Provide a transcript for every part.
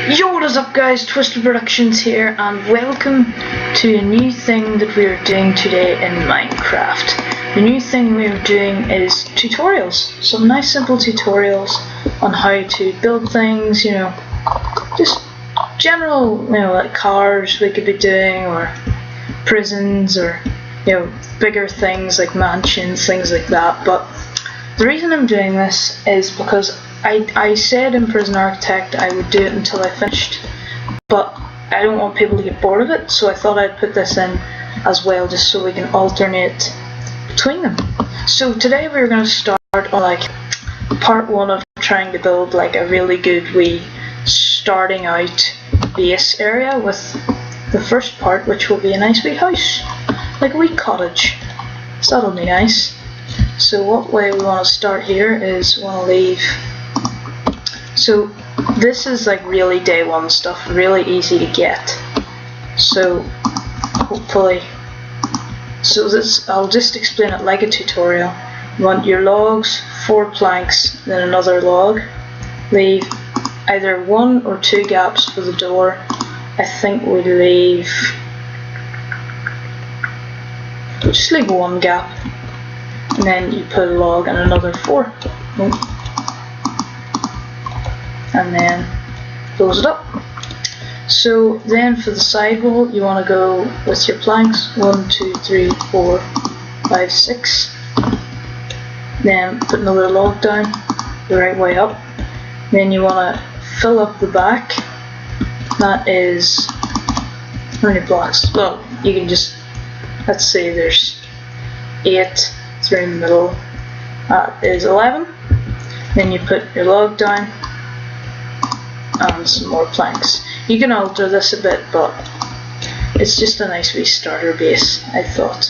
Yo, what is up guys, Twisted Productions here, and welcome to a new thing that we are doing today in Minecraft. The new thing we are doing is tutorials. Some nice simple tutorials on how to build things, just general, like cars we could be doing, or prisons, or, bigger things like mansions, things like that. But the reason I'm doing this is because I said in Prison Architect I would do it until I finished, but I don't want people to get bored of it, so I thought I'd put this in as well, just so we can alternate between them. So today we're going to start on part 1 of trying to build a really good wee starting out base area, with the first part, which will be a nice wee house, like a wee cottage. So that'll be nice. So what way we want to start here is we want to leave. So this is really day 1 stuff, really easy to get. So hopefully, I'll just explain it like a tutorial. You want your logs, 4 planks, then another log. Leave either 1 or 2 gaps for the door. I think we just leave 1 gap, and then you put a log and another 4. And then close it up. So then for the side wall, you want to go with your planks 1, 2, 3, 4, 5, 6. Then put another log down the right way up. Then you want to fill up the back. That is how many blocks? Well, you can just, let's say there's 8 through in the middle. That is 11. Then you put your log down and some more planks. You can alter this a bit, but it's just a nice wee starter base, I thought.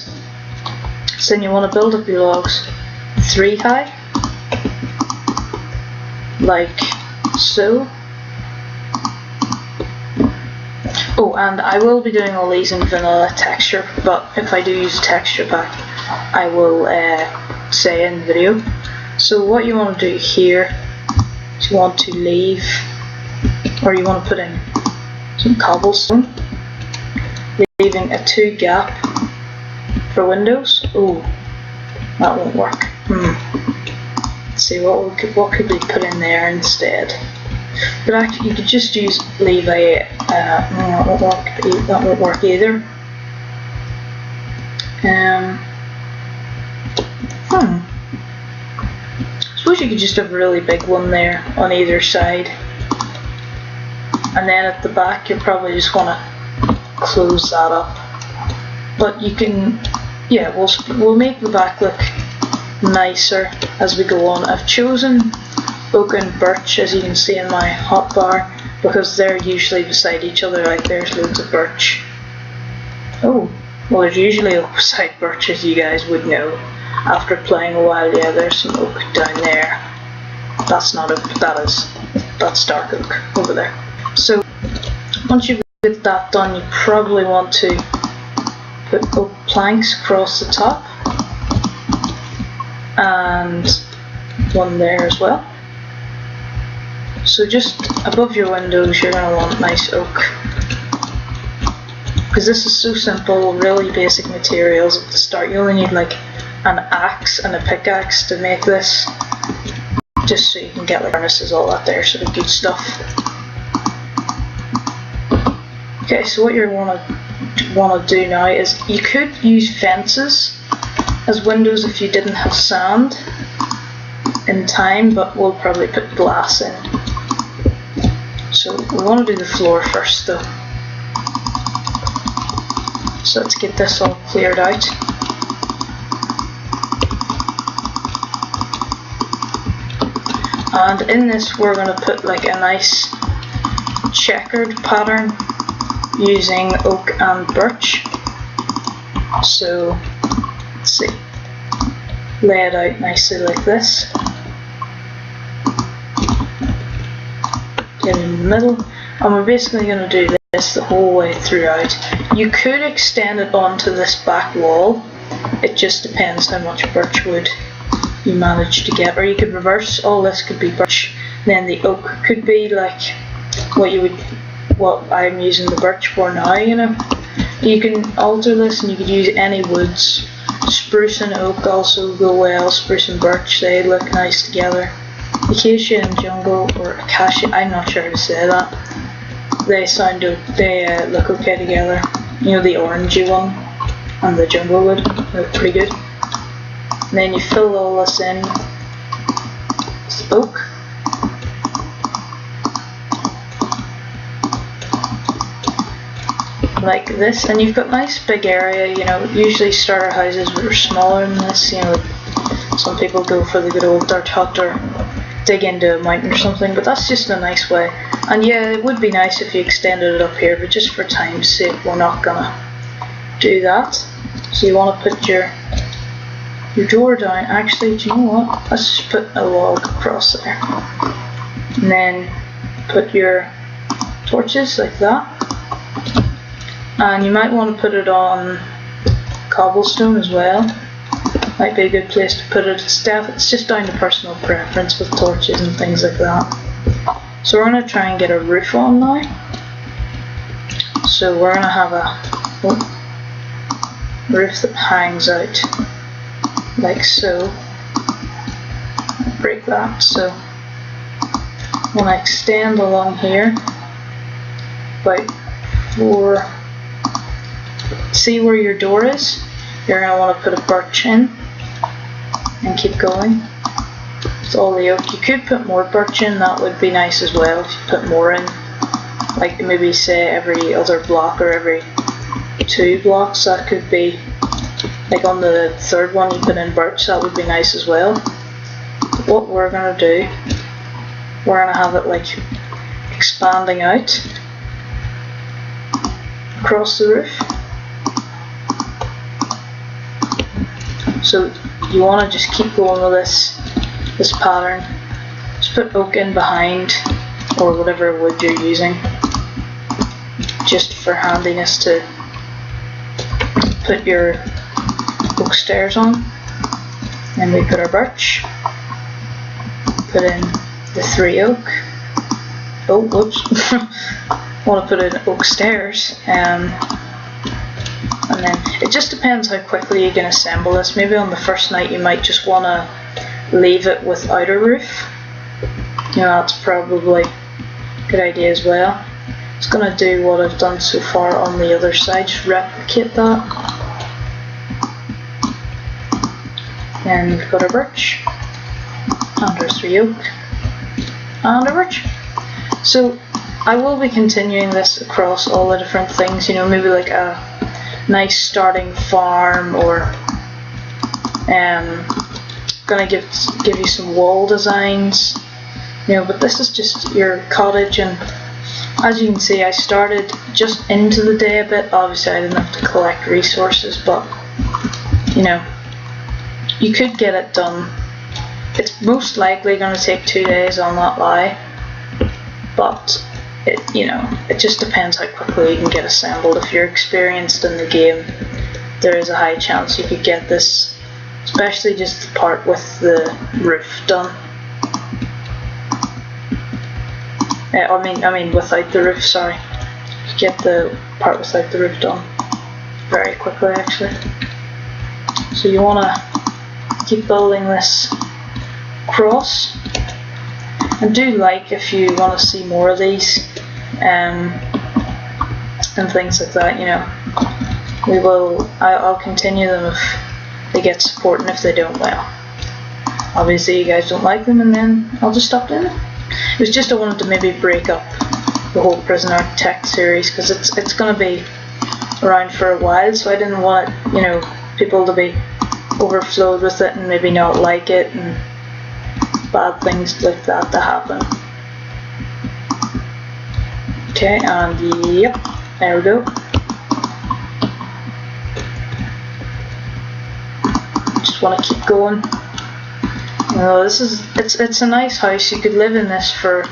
So then you want to build up your logs 3 high, like so. Oh, and I will be doing all these in vanilla texture, but if I do use a texture pack, I will say in the video. So what you want to do here is you want to leave, or you want to put in some cobblestone, leaving a 2 gap for windows. Oh, that won't work. Let's see, what could we put in there instead? But actually, you could just leave a. That won't work either. Suppose you could just have a really big one there on either side, and then at the back you're probably just going to close that up. But you can, we'll make the back look nicer as we go on. I've chosen oak and birch, as you can see in my hotbar, because they're usually beside each other. Like, there's loads of birch. Oh, well, there's usually oak beside birch, as you guys would know after playing a while. Yeah, there's some oak down there. That's not oak, that's dark oak over there. So once you've got that done, you probably want to put oak planks across the top, and 1 there as well. So just above your windows you're going to want nice oak, because this is so simple, really basic materials at the start. You only need an axe and a pickaxe to make this, just so you can get furnaces, all that there sort of good stuff. Okay, so what you want to do now is, you could use fences as windows if you didn't have sand in time, but we'll probably put glass in. So we want to do the floor first though. So let's get this all cleared out. And in this we're going to put a nice checkered pattern using oak and birch. So let's see, lay it out nicely like this. Get in the middle, and we're basically going to do this the whole way throughout. You could extend it onto this back wall, it just depends how much birch wood you manage to get, or you could reverse. All this could be birch, then the oak could be what I'm using the birch for now, you know. You can alter this and you could use any woods. Spruce and oak also go well, spruce and birch, they look nice together. Acacia and jungle, or acacia, I'm not sure how to say that. They look okay together. You know, the orangey one and the jungle wood look pretty good. And then you fill all this in with oak. Like this, and you've got nice big area, you know. Usually starter houses are smaller than this, you know. Some people go for the good old dirt hut or dig into a mountain or something, but that's just a nice way. And yeah, it would be nice if you extended it up here, but just for time's sake we're not gonna do that. So you want to put your door down. Actually, do you know what, let's just put a log across there, and then put your torches like that. And you might want to put it on cobblestone as well. Might be a good place to put it. It's just down to personal preference with torches and things like that. So we're going to try and get a roof on now. So we're going to have a roof that hangs out like so. Break that. So when I extend along here, about 4. See where your door is? You're going to want to put a birch in and keep going. It's all the oak. You could put more birch in, that would be nice as well if you put more in. Like maybe say every other block or every 2 blocks, that could be. Like on the 3rd one you put in birch, that would be nice as well. But what we're going to do, we're going to have it like expanding out across the roof. So you want to just keep going with this pattern. Just put oak in behind, or whatever wood you're using, just for handiness to put your oak stairs on. Then we put our birch, put in the 3 oak. Oh, whoops. Want to put in oak stairs. And then it just depends how quickly you can assemble this. Maybe on the first night you might just want to leave it without a roof. You know, that's probably a good idea as well. It's going to do what I've done so far on the other side, just replicate that. Then we've got our birch, and our 3 oak, and our birch. So I will be continuing this across all the different things, you know, maybe like a nice starting farm, or gonna give you some wall designs, you know. But this is just your cottage, and as you can see, I started just into the day a bit. Obviously I didn't have to collect resources, but you know, you could get it done. It's most likely going to take 2 days, I'll not lie, but it just depends how quickly you can get assembled. If you're experienced in the game, there is a high chance you could get this, especially just the part with the roof done. I mean without the roof, sorry. You get the part without the roof done very quickly actually. So you want to keep building this across. And do like if you want to see more of these and things like that, you know. I'll continue them if they get support, and if they don't, well, obviously you guys don't like them, and then I'll just stop doing it. It was just I wanted to maybe break up the whole Prison Architect series, because it's going to be around for a while, so I didn't want it, you know, people to be overflowed with it and maybe not like it, and bad things like that to happen. Okay, and yep, there we go. Just want to keep going. It's a nice house. You could live in this for,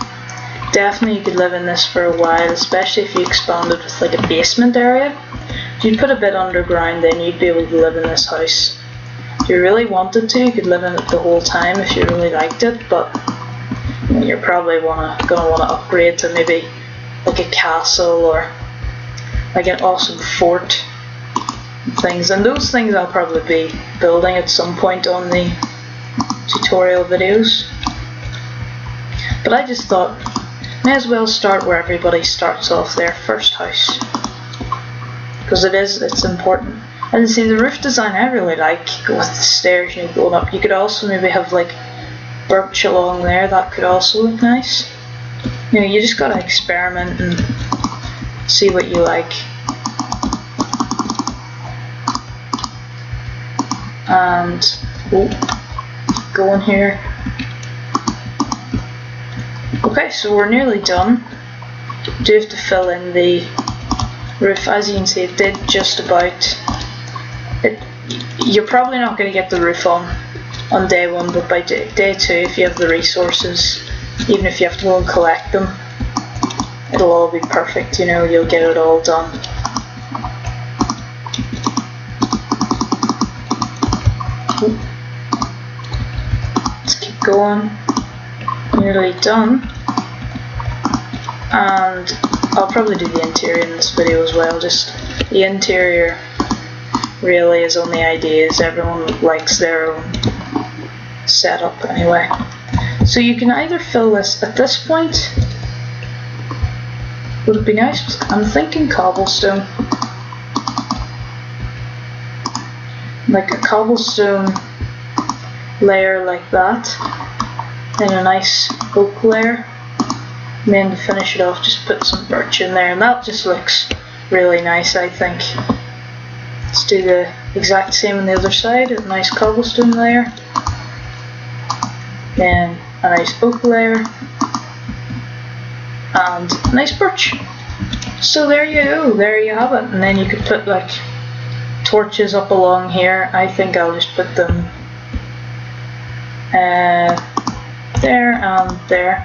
definitely you could live in this for a while, especially if you expanded with like a basement area. If you put a bit underground, then you'd be able to live in this house. If you really wanted to, you could live in it the whole time if you really liked it, but you're probably gonna wanna upgrade to maybe like a castle or like an awesome fort and things. And those things I'll probably be building at some point on the tutorial videos. But I just thought, may as well start where everybody starts off, their first house, because it's important. And see, the roof design I really like, with the stairs, you know, going up. You could also maybe have like birch along there, that could also look nice. You know, you just gotta experiment and see what you like. And go in here. Okay, so we're nearly done. Do have to fill in the roof. As you can see, it did just about. You're probably not going to get the roof on day one, but by day two, if you have the resources, even if you have to go and collect them, it'll all be perfect. You know, you'll get it all done. Let's keep going. Nearly done. And I'll probably do the interior in this video as well. Just the interior really is only ideas. Everyone likes their own setup anyway. So you can either fill this at this point. Would it be nice? I'm thinking cobblestone. Like a cobblestone layer like that. Then a nice oak layer. And then to finish it off, just put some birch in there, and that just looks really nice, I think. Let's do the exact same on the other side, a nice cobblestone layer, then a nice oak layer, and a nice birch. So there you go, there you have it. And then you could put like torches up along here. I think I'll just put them there and there.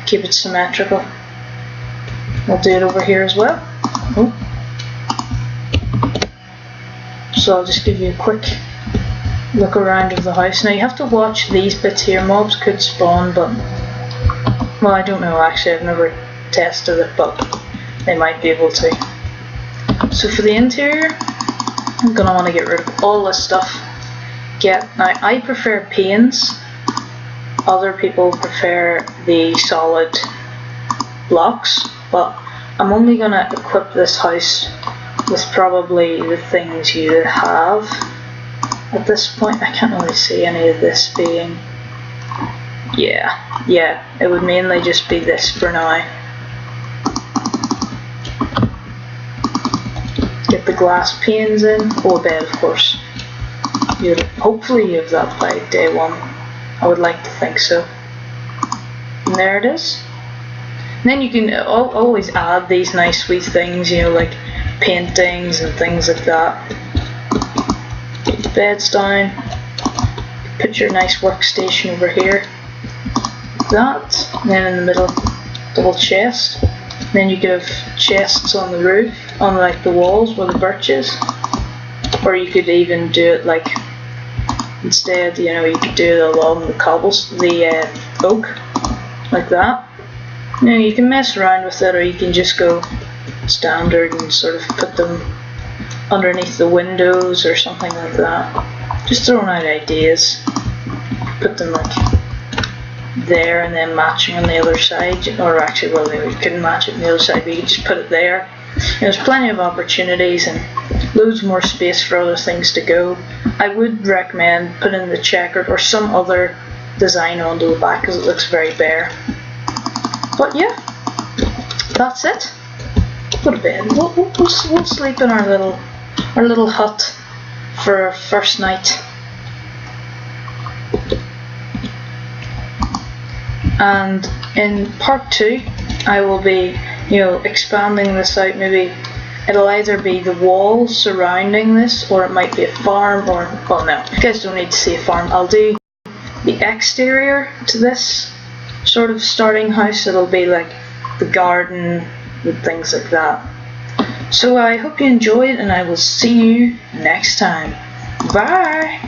Keep it symmetrical. We'll do it over here as well. Oh. So I'll just give you a quick look around of the house. Now you have to watch these bits here. Mobs could spawn, but well, I don't know actually. I've never tested it, but they might be able to. So for the interior, I'm gonna want to get rid of all this stuff. Now I prefer panes. Other people prefer the solid blocks, but I'm only going to equip this house with probably the things you have at this point. I can't really see any of this being, yeah, it would mainly just be this for now. Get the glass panes in, a bed of course. Hopefully you have that by day one. I would like to think so. And there it is. And then you can always add these nice wee things, you know, like paintings and things like that. Put the beds down. Put your nice workstation over here. Like that. And then in the middle, double chest. And then you could have chests on the roof, on like the walls where the birch is. Or you could even do it like, instead, you know, you could do it along the oak, like that. You know, you can mess around with it, or you can just go standard and sort of put them underneath the windows or something like that. Just throwing out ideas. Put them like there and then matching on the other side, or actually, well, you couldn't match it on the other side, but you could just put it there. There's plenty of opportunities and loads more space for other things to go. I would recommend putting the checkered or some other design onto the back because it looks very bare. But yeah, that's it. Go to bed. We'll sleep in our little hut for our first night. And in part 2, I will be, you know, expanding this out. Maybe it'll either be the walls surrounding this, or it might be a farm, or, well, no, you guys don't need to see a farm. I'll do the exterior to this sort of starting house. It'll be like the garden and things like that. So I hope you enjoyed, and I will see you next time. Bye!